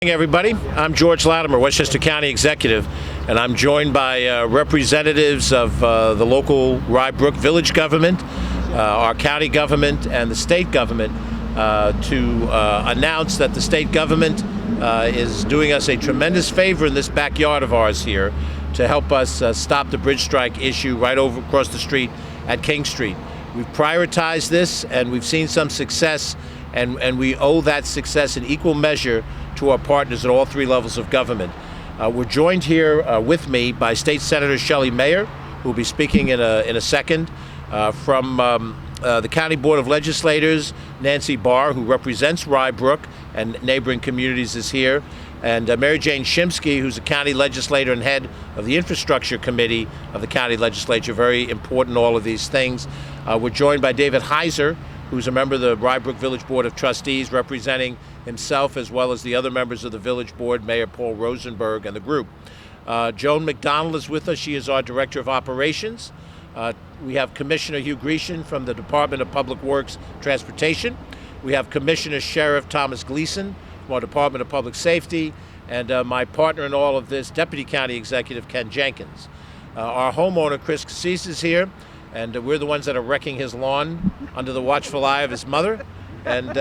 Good morning, everybody. I'm George Latimer, Westchester County Executive, and I'm joined by representatives of the local Rye Brook Village government, our county government, and the state government to announce that the state government is doing us a tremendous favor in this backyard of ours here to help us stop the bridge strike issue right over across the street at King Street. We've prioritized this, and we've seen some success, and we owe that success in equal measure to our partners at all three levels of government. We're joined here with me by State Senator Shelley Mayer, who will be speaking in a second, from the County Board of Legislators. Nancy Barr, who represents Rye Brook and neighboring communities, is here, and Mary Jane Shimsky, who's a county legislator and head of the Infrastructure Committee of the county legislature. Very important, all of these things. We're joined by David Heiser, who's a member of the Rye Brook Village Board of Trustees, representing himself as well as the other members of the Village Board, Mayor Paul Rosenberg and the group. Joan McDonald is with us. She is our Director of Operations. We have Commissioner Hugh Grecian from the Department of Public Works Transportation. We have Commissioner Sheriff Thomas Gleason from our Department of Public Safety, and my partner in all of this, Deputy County Executive Ken Jenkins. Our homeowner, Chris Cassis, is here, and we're the ones that are wrecking his lawn under the watchful eye of his mother. And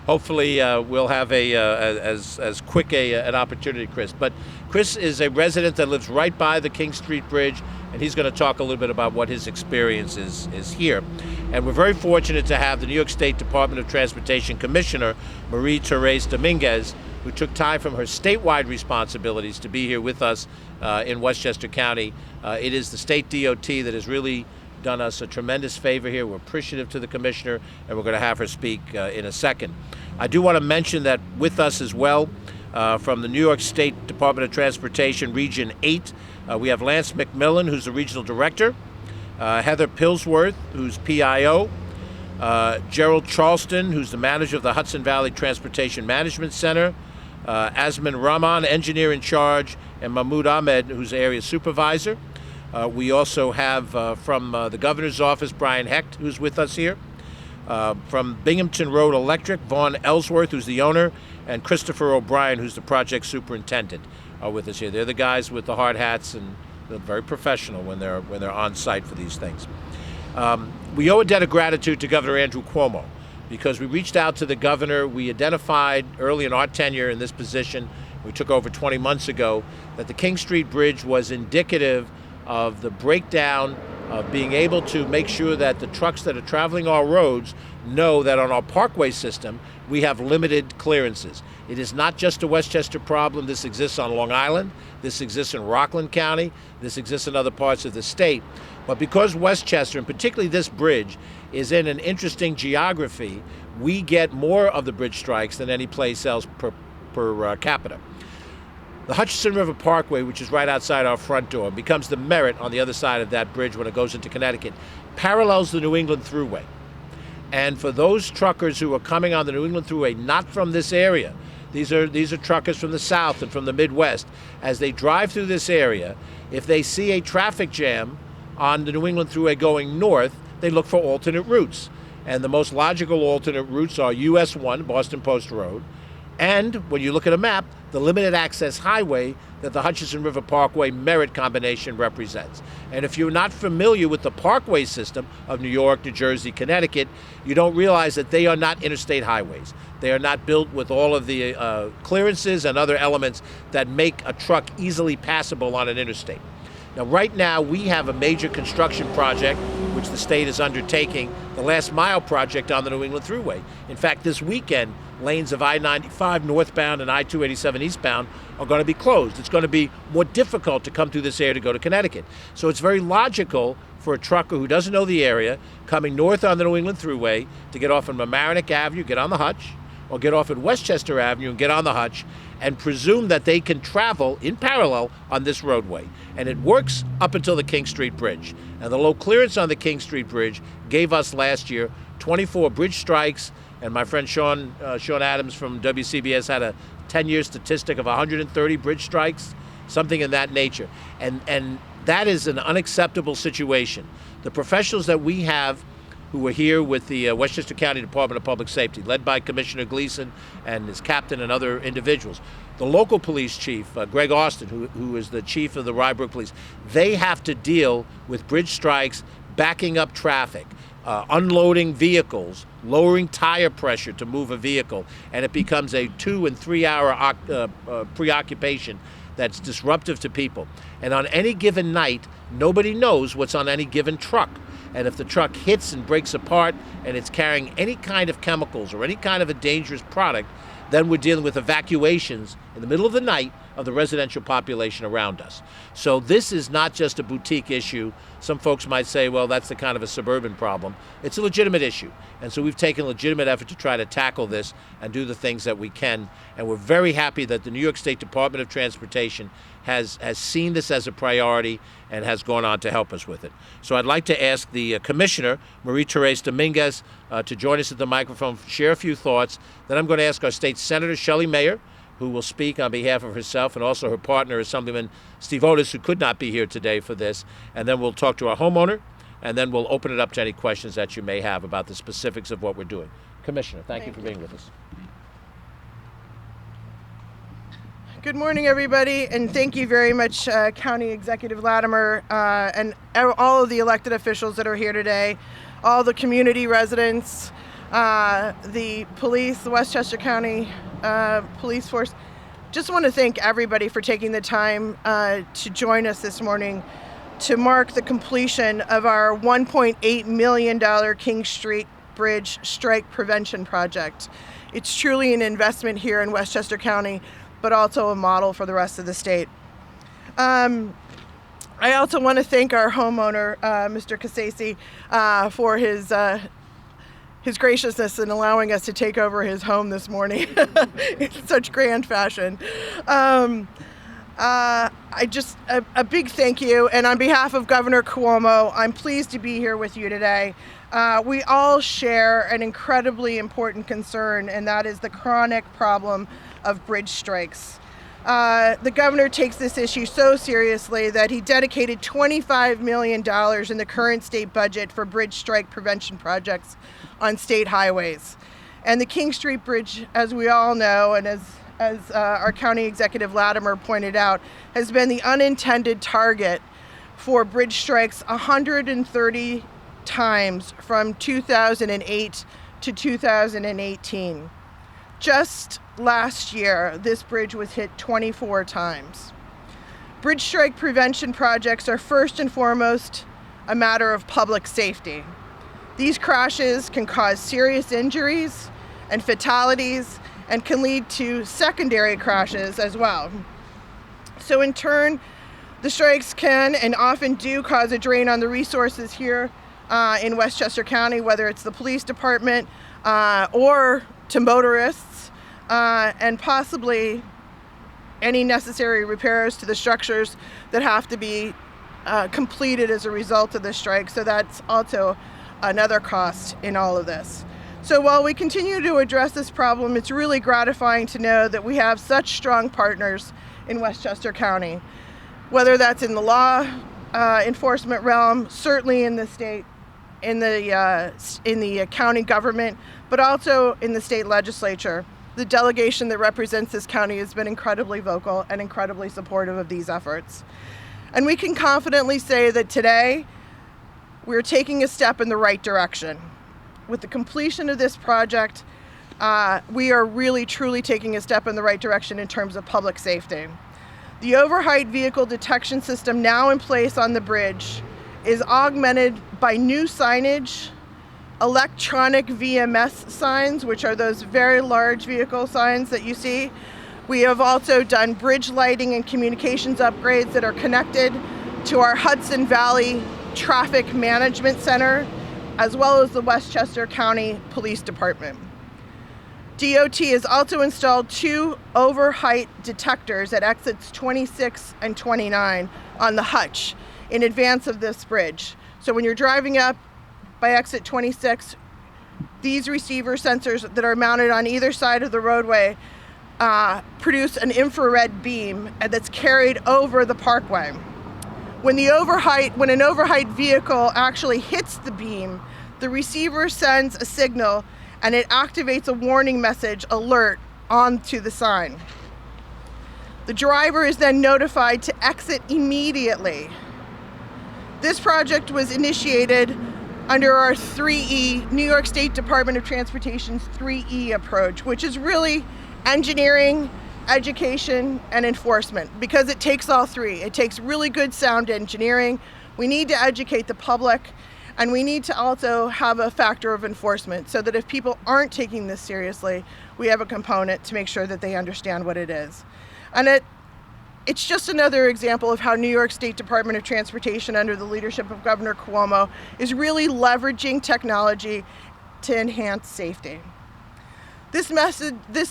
hopefully we'll have as quick an opportunity, Chris. But Chris is a resident that lives right by the King Street Bridge, and he's going to talk a little bit about what his experience is here. And we're very fortunate to have the New York State Department of Transportation Commissioner, Therese Dominguez, who took time from her statewide responsibilities to be here with us in Westchester County. It is the state DOT that has really done us a tremendous favor here. We're appreciative to the commissioner, and we're going to have her speak in a second. I do want to mention that with us as well, from the New York State Department of Transportation, Region 8, we have Lance McMillan, who's the regional director, Heather Pillsworth, who's PIO, Gerald Charleston, who's the manager of the Hudson Valley Transportation Management Center, Asman Rahman, engineer in charge, and Mahmoud Ahmed, who's the area supervisor. We also have from the governor's office, Brian Hecht, who's with us here. From Binghamton Road Electric, Vaughn Ellsworth, who's the owner, and Christopher O'Brien, who's the project superintendent, are with us here. They're the guys with the hard hats, and they're very professional when they're on site for these things. We owe a debt of gratitude to Governor Andrew Cuomo, because we reached out to the governor. We identified early in our tenure in this position, we took over 20 months ago, that the King Street Bridge was indicative of the breakdown of being able to make sure that the trucks that are traveling our roads know that on our Parkway system, we have limited clearances. It is not just a Westchester problem. This exists on Long Island. This exists in Rockland County. This exists in other parts of the state. But because Westchester, and particularly this bridge, is in an interesting geography, we get more of the bridge strikes than any place else per capita. The Hutchinson River Parkway, which is right outside our front door, becomes the Merritt on the other side of that bridge when it goes into Connecticut, parallels the New England Thruway. And for those truckers who are coming on the New England Thruway, not from this area, these are truckers from the South and from the Midwest, as they drive through this area, if they see a traffic jam on the New England Thruway going north, they look for alternate routes. And the most logical alternate routes are US 1, Boston Post Road, and when you look at a map, the limited access highway that the Hutchinson River Parkway Merritt combination represents. And if you're not familiar with the Parkway system of New York, New Jersey, Connecticut, you don't realize that they are not interstate highways. They are not built with all of the clearances and other elements that make a truck easily passable on an interstate. Now, right now, we have a major construction project, which the state is undertaking, the last mile project on the New England Thruway. In fact, this weekend, lanes of I-95 northbound and I-287 eastbound are going to be closed. It's going to be more difficult to come through this area to go to Connecticut. So it's very logical for a trucker who doesn't know the area, coming north on the New England Thruway, to get off on Mamaroneck Avenue, get on the Hutch, or get off at Westchester Avenue and get on the Hutch, and presume that they can travel in parallel on this roadway. And it works up until the King Street Bridge. And the low clearance on the King Street Bridge gave us last year 24 bridge strikes, and my friend Sean Adams from WCBS had a 10-year statistic of 130 bridge strikes, something in that nature. And that is an unacceptable situation. The professionals that we have who are here with the Westchester County Department of Public Safety, led by Commissioner Gleason and his captain and other individuals. The local police chief, Greg Austin, who is the chief of the Rybrook Police, they have to deal with bridge strikes, backing up traffic, unloading vehicles, lowering tire pressure to move a vehicle, and it becomes a 2 and 3 hour preoccupation that's disruptive to people. And on any given night, nobody knows what's on any given truck. And if the truck hits and breaks apart and it's carrying any kind of chemicals or any kind of a dangerous product, then we're dealing with evacuations in the middle of the night of the residential population around us. So this is not just a boutique issue. Some folks might say, well, that's the kind of a suburban problem. It's a legitimate issue. And so we've taken legitimate effort to try to tackle this and do the things that we can. And we're very happy that the New York State Department of Transportation has seen this as a priority and has gone on to help us with it. So I'd like to ask the Commissioner, Therese Dominguez, to join us at the microphone, share a few thoughts. Then I'm going to ask our State Senator, Shelley Mayer, who will speak on behalf of herself, and also her partner, Assemblyman Steve Otis, who could not be here today for this. And then we'll talk to our homeowner, and then we'll open it up to any questions that you may have about the specifics of what we're doing. Commissioner, thank you for being with us. Good morning, everybody, and thank you very much, County Executive Latimer, and all of the elected officials that are here today, all the community residents, the police, the Westchester County Police Force. Just want to thank everybody for taking the time to join us this morning to mark the completion of our $1.8 million King Street Bridge strike prevention project. It's truly an investment here in Westchester County, but also a model for the rest of the state. I also want to thank our homeowner, Mr. Casasi, for his graciousness in allowing us to take over his home this morning in such grand fashion. A big thank you, and on behalf of Governor Cuomo, I'm pleased to be here with you today. We all share an incredibly important concern, and that is the chronic problem of bridge strikes. The governor takes this issue so seriously that he dedicated $25 million in the current state budget for bridge strike prevention projects on state highways. And the King Street Bridge, as we all know, and as our County Executive Latimer pointed out, has been the unintended target for bridge strikes 130 times from 2008 to 2018. Just last year, this bridge was hit 24 times. Bridge strike prevention projects are first and foremost a matter of public safety. These crashes can cause serious injuries and fatalities and can lead to secondary crashes as well. So in turn, the strikes can and often do cause a drain on the resources here in Westchester County, whether it's the police department or to motorists, and possibly any necessary repairs to the structures that have to be completed as a result of the strike. So that's also another cost in all of this. So while we continue to address this problem, it's really gratifying to know that we have such strong partners in Westchester County, whether that's in the law enforcement realm, certainly in the state, in the county government, but also in the state legislature. The delegation that represents this county has been incredibly vocal and incredibly supportive of these efforts. And we can confidently say that today we're taking a step in the right direction. With the completion of this project, we are really truly taking a step in the right direction in terms of public safety. The overheight vehicle detection system now in place on the bridge is augmented by new signage, electronic VMS signs, which are those very large vehicle signs that you see. We have also done bridge lighting and communications upgrades that are connected to our Hudson Valley Traffic Management Center, as well as the Westchester County Police Department. DOT has also installed 2 overheight detectors at exits 26 and 29 on the Hutch in advance of this bridge. So when you're driving up by exit 26, these receiver sensors that are mounted on either side of the roadway produce an infrared beam that's carried over the Parkway. When an overheight vehicle actually hits the beam, The receiver sends a signal and it activates a warning message alert onto the sign. The driver is then notified to exit immediately. This project was initiated under our 3E, New York State Department of Transportation's 3E approach, which is really engineering, education, and enforcement, because it takes all three. It takes really good sound engineering, we need to educate the public, and we need to also have a factor of enforcement so that if people aren't taking this seriously, we have a component to make sure that they understand what it is. And it's just another example of how New York State Department of Transportation, under the leadership of Governor Cuomo, is really leveraging technology to enhance safety. This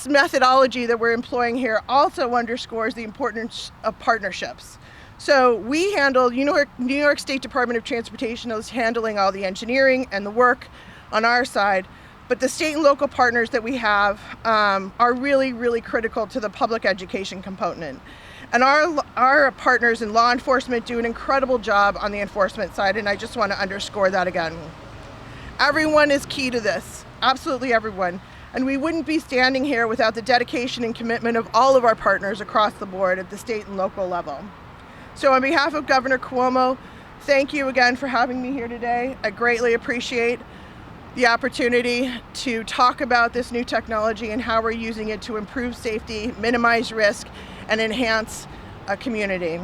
methodology that we're employing here also underscores the importance of partnerships. So we handle, New York State Department of Transportation is handling all the engineering and the work on our side, but the state and local partners that we have are really, really critical to the public education component. And our partners in law enforcement do an incredible job on the enforcement side, and I just want to underscore that again. Everyone is key to this, absolutely everyone. And we wouldn't be standing here without the dedication and commitment of all of our partners across the board at the state and local level. So on behalf of Governor Cuomo, thank you again for having me here today. I greatly appreciate the opportunity to talk about this new technology and how we're using it to improve safety, minimize risk, and enhance a community.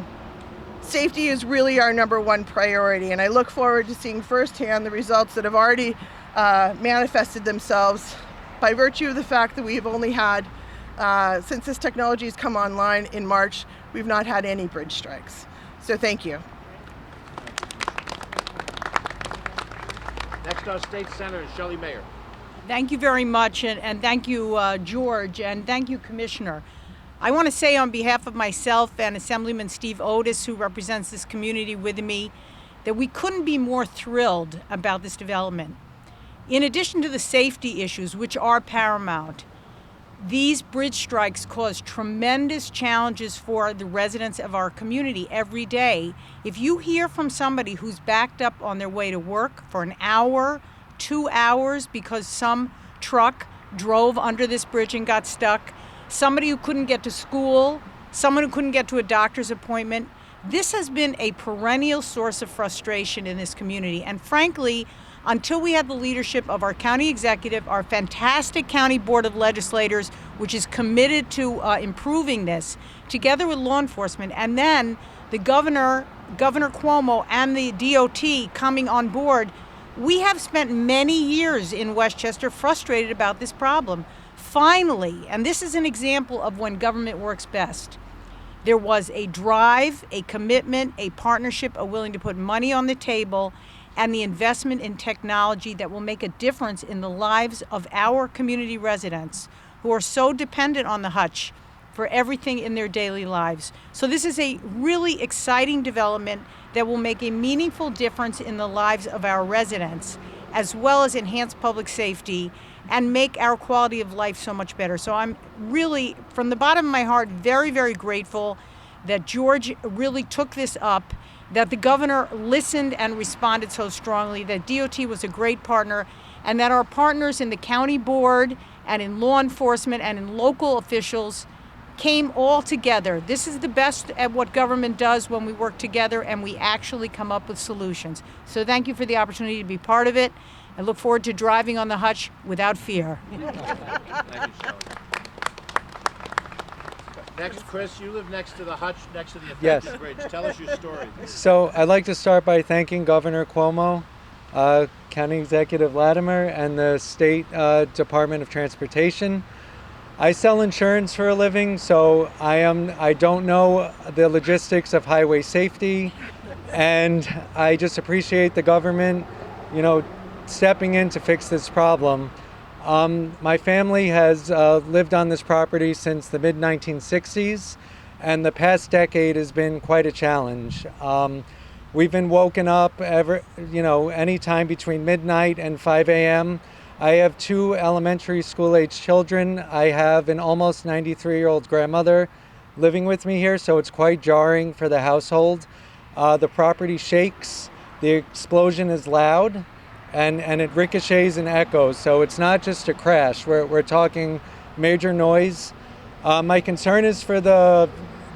Safety is really our number one priority, and I look forward to seeing firsthand the results that have already manifested themselves by virtue of the fact that we've only had, since this technology has come online in March, we've not had any bridge strikes. So thank you. Next, our state senator, Shelley Mayer. Thank you very much, and thank you, George, and thank you, Commissioner. I want to say on behalf of myself and Assemblyman Steve Otis, who represents this community with me, that we couldn't be more thrilled about this development. In addition to the safety issues, which are paramount, these bridge strikes cause tremendous challenges for the residents of our community every day. If you hear from somebody who's backed up on their way to work for an hour, 2 hours because some truck drove under this bridge and got stuck, somebody who couldn't get to school, someone who couldn't get to a doctor's appointment, this has been a perennial source of frustration in this community. And frankly, until we have the leadership of our county executive, our fantastic county board of legislators, which is committed to improving this, together with law enforcement, and then the Governor Cuomo and the DOT coming on board, we have spent many years in Westchester frustrated about this problem. Finally, and this is an example of when government works best, there was a drive, a commitment, a partnership, a willing to put money on the table, and the investment in technology that will make a difference in the lives of our community residents who are so dependent on the Hutch for everything in their daily lives. So this is a really exciting development that will make a meaningful difference in the lives of our residents, as well as enhance public safety and make our quality of life so much better. So I'm really, from the bottom of my heart, very, very grateful that George really took this up, that the governor listened and responded so strongly, that DOT was a great partner, and that our partners in the county board and in law enforcement and in local officials came all together. This is the best at what government does, when we work together and we actually come up with solutions. So thank you for the opportunity to be part of it. I look forward to driving on the Hutch without fear. Thank you, Shelley. Next, Chris, you live next to the Hutch, next to the affected bridge. Tell us your story. So I'd like to start by thanking Governor Cuomo, County Executive Latimer, and the State Department of Transportation. I sell insurance for a living, so I don't know the logistics of highway safety, and I just appreciate the government, stepping in to fix this problem. My family has lived on this property since the mid-1960s, and the past decade has been quite a challenge. We've been woken up anytime between midnight and 5 a.m. I have 2 elementary school-age children. I have an almost 93-year-old grandmother living with me here, so it's quite jarring for the household. The property shakes, the explosion is loud, and it ricochets and echoes. So it's not just a crash. We're talking major noise. My concern is for the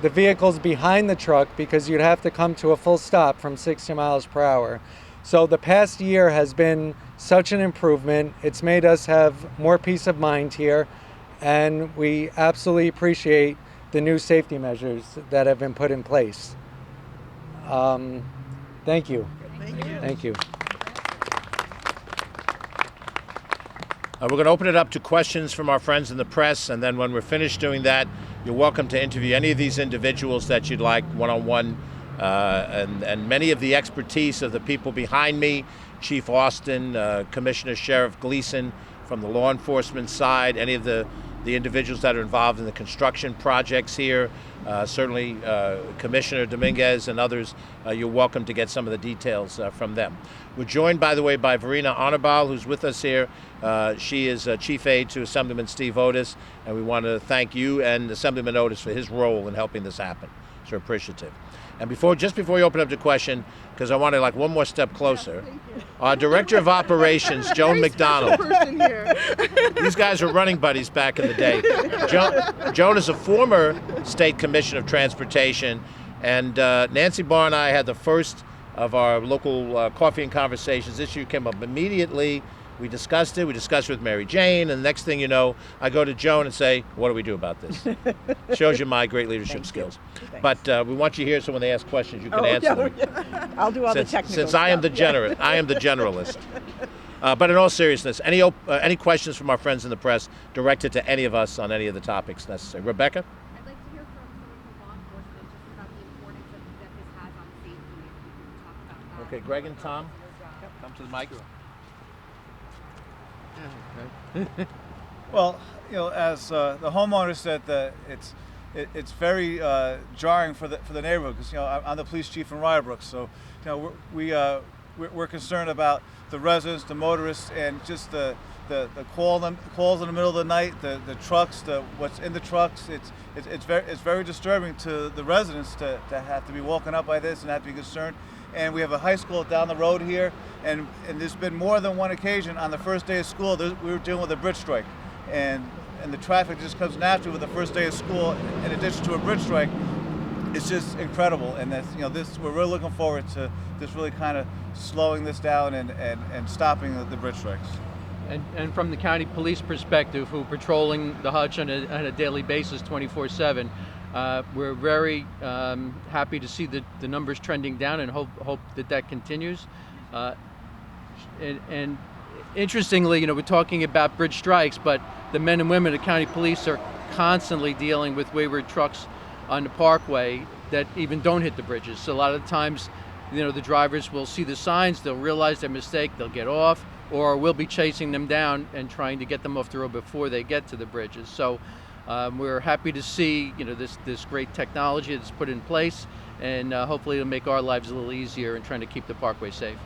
vehicles behind the truck, because you'd have to come to a full stop from 60 miles per hour. So the past year has been such an improvement. It's made us have more peace of mind here, and we absolutely appreciate the new safety measures that have been put in place. Thank you. Thank you. We're going to open it up to questions from our friends in the press, and then when we're finished doing that, you're welcome to interview any of these individuals that you'd like one-on-one, and many of the expertise of the people behind me, Chief Austin, Commissioner Sheriff Gleason from the law enforcement side, any of the individuals that are involved in the construction projects here, certainly Commissioner Dominguez and others, you're welcome to get some of the details from them. We're joined, by the way, by Verena Arnabal, who's with us here. She is Chief Aide to Assemblyman Steve Otis, and we want to thank you and Assemblyman Otis for his role in helping this happen. So appreciative. And just before you open up the question, because I want to one more step closer, our Director of Operations, Joan McDonald. These guys were running buddies back in the day. Joan is a former State Commissioner of Transportation, and Nancy Barr and I had the first of our local coffee and conversations. This issue came up immediately. We discussed it. We discussed it with Mary Jane, and the next thing you know, I go to Joan and say, "What do we do about this?" Shows you my great leadership skills. But we want you here so when they ask questions, you can answer them. I'll do all the technical Since stuff. I am the generalist. But in all seriousness, any questions from our friends in the press directed to any of us on any of the topics necessary? Rebecca? I'd like to hear from someone from law enforcement just about the importance that this has on safety. If you can talk about that. Okay, Greg and Tom, come to the mic. Well, as the homeowner said, it's very jarring for the neighborhood, because I'm the police chief in Ryerbrook, so we're concerned about the residents, the motorists, and just the calls in the middle of the night, the trucks, what's in the trucks. It's very disturbing to the residents to have to be woken up by this and have to be concerned. And we have a high school down the road here, and there's been more than one occasion on the first day of school we were dealing with a bridge strike, and the traffic just comes naturally with the first day of school in addition to a bridge strike. It's just incredible, and that's we're really looking forward to this really kind of slowing this down and stopping the bridge strikes. And from the county police perspective, who are patrolling the Hutch on a daily basis 24/7, we're very happy to see the numbers trending down, and hope that continues. And interestingly, we're talking about bridge strikes, but the men and women of county police are constantly dealing with wayward trucks on the Parkway that even don't hit the bridges. So a lot of the times, the drivers will see the signs, they'll realize their mistake, they'll get off, or we'll be chasing them down and trying to get them off the road before they get to the bridges. So we're happy to see this great technology that's put in place, and hopefully it'll make our lives a little easier in trying to keep the Parkway safe.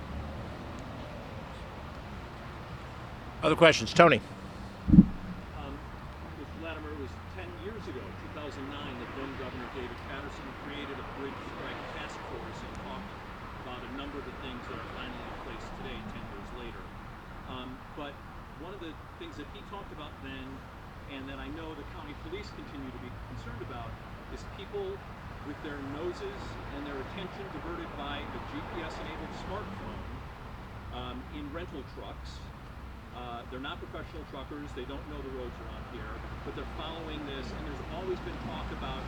Other questions? Tony? Mr. Latimer, it was 10 years ago, 2009, that then Governor David Patterson created a bridge strike task force and talked about a number of the things that are finally in place today, 10 years later. But one of the things that he talked about then, and that I know the county police continue to be concerned about, is people with their noses and their attention diverted by a GPS-enabled smartphone in rental trucks. They're not professional truckers, they don't know the roads around here, but they're following this, and there's always been talk about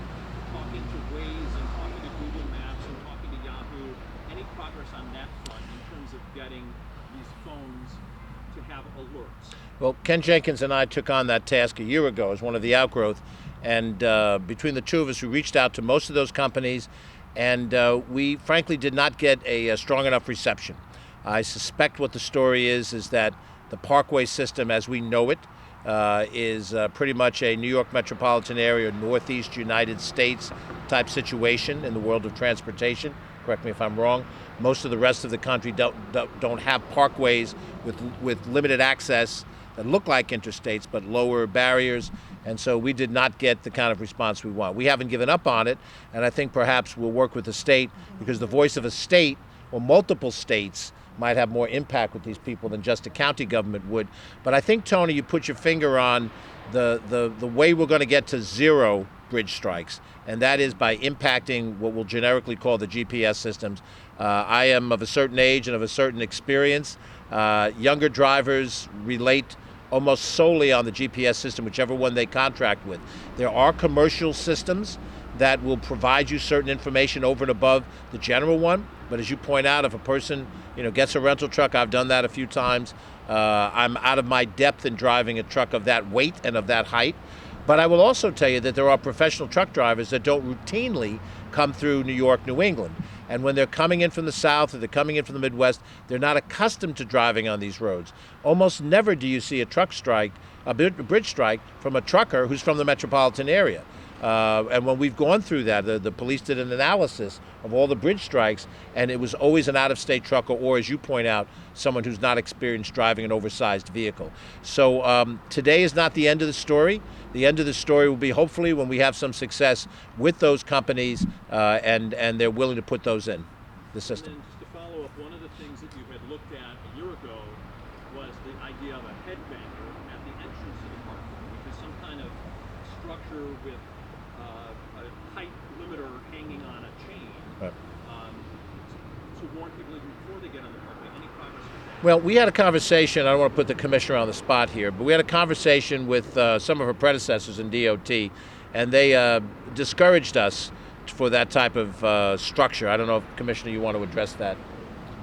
talking to Waze and talking to Google Maps and talking to Yahoo. Any progress on that front in terms of getting these phones to have alerts? Well, Ken Jenkins and I took on that task a year ago as one of the outgrowth, and between the two of us, we reached out to most of those companies, and we frankly did not get a strong enough reception. I suspect what the story is that the Parkway system as we know it is pretty much a New York metropolitan area, Northeast United States type situation in the world of transportation. Correct me if I'm wrong. Most of the rest of the country don't have parkways with limited access that look like interstates but lower barriers, and so we did not get the kind of response we want. We haven't given up on it, and I think perhaps we'll work with the state, because the voice of a state or multiple states might have more impact with these people than just a county government would. But I think, Tony, you put your finger on the way we're going to get to zero bridge strikes, and that is by impacting what we'll generically call the GPS systems. I am of a certain age and of a certain experience. Younger drivers relate almost solely on the GPS system, whichever one they contract with. There are commercial systems that will provide you certain information over and above the general one. But as you point out, if a person gets a rental truck, I've done that a few times. I'm out of my depth in driving a truck of that weight and of that height. But I will also tell you that there are professional truck drivers that don't routinely come through New York, New England. And when they're coming in from the South or they're coming in from the Midwest, they're not accustomed to driving on these roads. Almost never do you see a bridge strike from a trucker who's from the metropolitan area. And when we've gone through that, the police did an analysis of all the bridge strikes, and it was always an out-of-state trucker or, as you point out, someone who's not experienced driving an oversized vehicle. So today is not the end of the story. The end of the story will be hopefully when we have some success with those companies and they're willing to put those in the system. And then just to follow up, one of the things that you had looked at a year ago was the idea of a headbanger at the entrance to the parkway, which is some kind of structure with a height limiter hanging on a chain Right. to warn people even before they get on the parkway. Any progress with that? Well, we had a conversation. I don't want to put the commissioner on the spot here, but we had a conversation with some of her predecessors in DOT, and they discouraged us for that type of structure. I don't know if, Commissioner, you want to address that,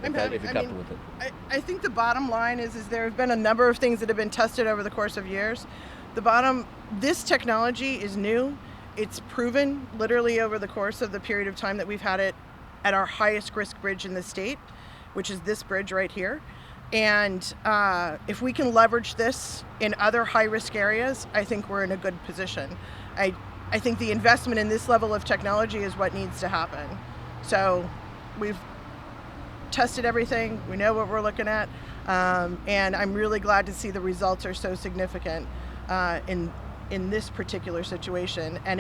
if you're comfortable with it. I think the bottom line is there have been a number of things that have been tested over the course of years. This technology is new. It's proven literally over the course of the period of time that we've had it at our highest risk bridge in the state, which is this bridge right here. And if we can leverage this in other high-risk areas, I think we're in a good position. I think the investment in this level of technology is what needs to happen. So we've tested everything. We know what we're looking at. And I'm really glad to see the results are so significant in this particular situation. And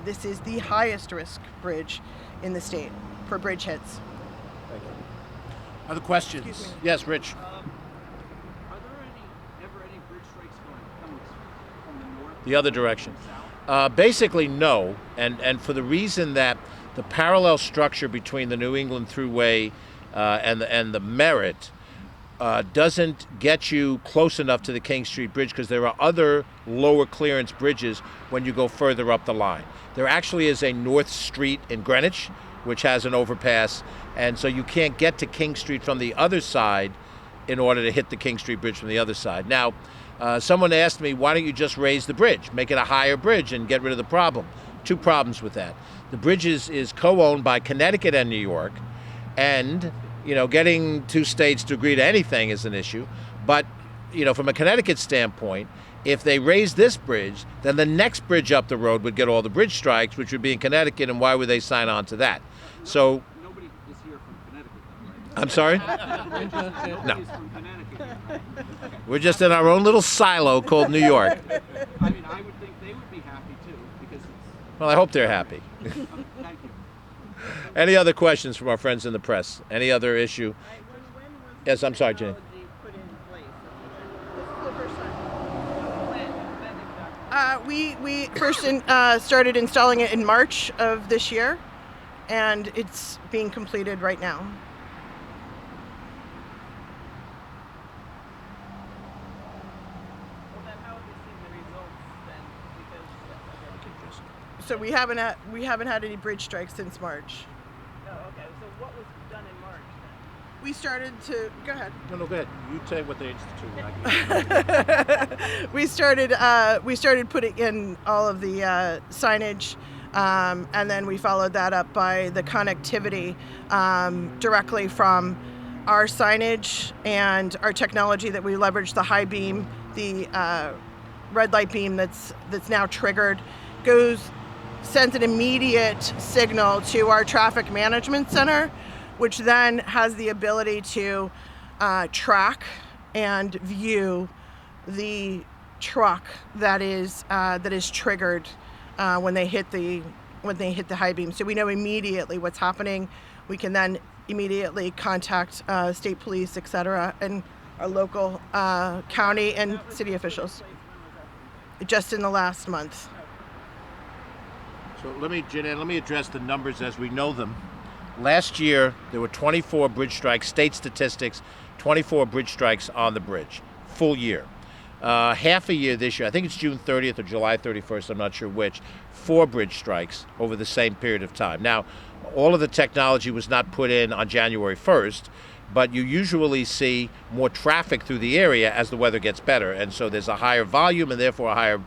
this is the highest risk bridge in the state for bridge hits. Thank you. Other questions? Yes, Rich. Are there ever any bridge strikes coming from the north? The other direction. Basically, no, and for the reason that the parallel structure between the New England Thruway and the Merritt doesn't get you close enough to the King Street Bridge because there are other lower clearance bridges when you go further up the line. There actually is a North Street in Greenwich, which has an overpass, and so you can't get to King Street from the other side in order to hit the King Street Bridge from the other side. Now, someone asked me, why don't you just raise the bridge, make it a higher bridge and get rid of the problem? Two problems with that. The bridge is co-owned by Connecticut and New York, and getting two states to agree to anything is an issue. But from a Connecticut standpoint, if they raise this bridge, then the next bridge up the road would get all the bridge strikes, which would be in Connecticut, and why would they sign on to that? So Nobody is here from Connecticut, though, right? I'm sorry? Nobody is from Connecticut here, right? Okay. We're just in our own little silo called New York. I mean, I would think they would be happy too, because it's. Well, I hope they're happy. Thank you. Any other questions from our friends in the press? Any other issue? Yes, I'm sorry, Jenny. We first started installing it in March of this year, and it's being completed right now. So we haven't had any bridge strikes since March. Oh, okay. So what was done in March then? We started to go ahead. No, go ahead. You tell what they instituted. We started putting in all of the signage, and then we followed that up by the connectivity directly from our signage and our technology that we leverage, the high beam, the red light beam that's now triggered, sends an immediate signal to our traffic management center, which then has the ability to track and view the truck that is triggered when they hit the high beam. So we know immediately what's happening. We can then immediately contact state police, etc., and our local county and city officials. Just in the last month. So Jeanette, let me address the numbers as we know them. Last year, there were 24 bridge strikes, state statistics, 24 bridge strikes on the bridge, full year. Half a year this year, I think it's June 30th or July 31st, I'm not sure which, 4 bridge strikes over the same period of time. Now, all of the technology was not put in on January 1st, but you usually see more traffic through the area as the weather gets better, and so there's a higher volume and therefore a higher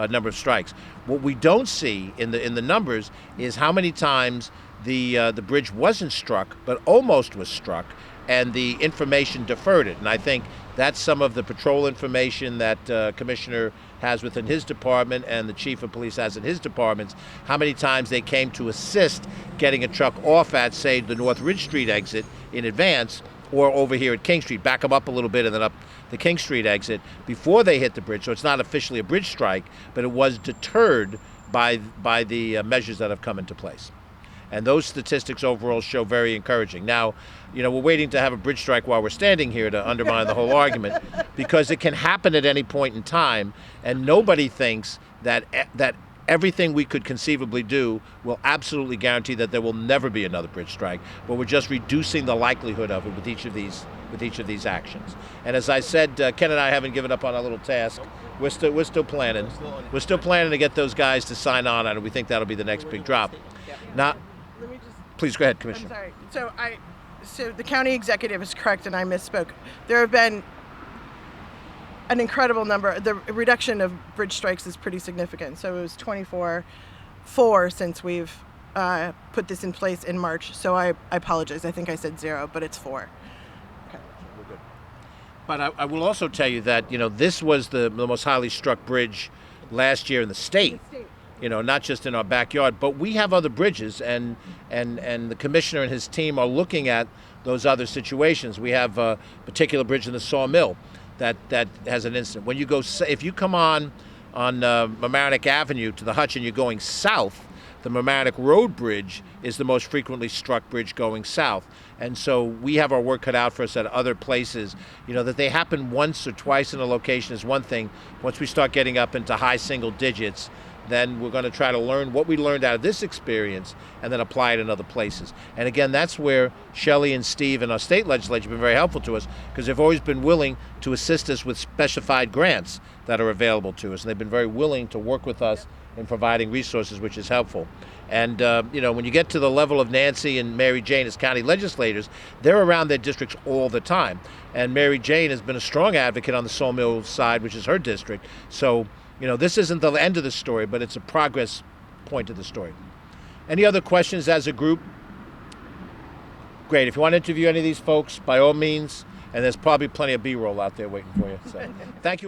number of strikes. What we don't see in the numbers is how many times the bridge wasn't struck, but almost was struck, and the information deferred it. And I think that's some of the patrol information that Commissioner has within his department and the Chief of Police has in his departments, how many times they came to assist getting a truck off at, say, the North Ridge Street exit in advance, or over here at King Street, back them up a little bit and then up the King Street exit before they hit the bridge. So it's not officially a bridge strike, but it was deterred by the measures that have come into place. And those statistics overall show very encouraging. Now, we're waiting to have a bridge strike while we're standing here to undermine the whole argument, because it can happen at any point in time, and nobody thinks that everything we could conceivably do will absolutely guarantee that there will never be another bridge strike, but we're just reducing the likelihood of it with each of these actions. And as I said, Ken and I haven't given up on our little task. We're still planning. We're still planning to get those guys to sign on, and we think that'll be the next big drop. Now, Let me just. please go ahead, Commissioner. I'm sorry. So the county executive is correct, and I misspoke. There have been an incredible number. The reduction of bridge strikes is pretty significant. So it was 4 since we've put this in place in March. So I apologize. I think I said 0, but it's 4. Okay. We're good. But I will also tell you that this was the most highly struck bridge last year in the state. Not just in our backyard, but we have other bridges, and the commissioner and his team are looking at those other situations. We have a particular bridge in the Sawmill that has an incident. When you go, if you come on Mamaroneck Avenue to the Hutchinson, you're going south. The Mamaroneck Road Bridge is the most frequently struck bridge going south. And so we have our work cut out for us at other places. That they happen once or twice in a location is one thing. Once we start getting up into high single digits, then we're going to try to learn what we learned out of this experience and then apply it in other places. And again, that's where Shelley and Steve and our state legislature have been very helpful to us, because they've always been willing to assist us with specified grants that are available to us. And they've been very willing to work with us in providing resources, which is helpful. And, when you get to the level of Nancy and Mary Jane as county legislators, they're around their districts all the time. And Mary Jane has been a strong advocate on the Sawmill side, which is her district. So, this isn't the end of the story, but it's a progress point of the story. Any other questions as a group? Great. If you want to interview any of these folks, by all means, and there's probably plenty of B-roll out there waiting for you. So, thank you all.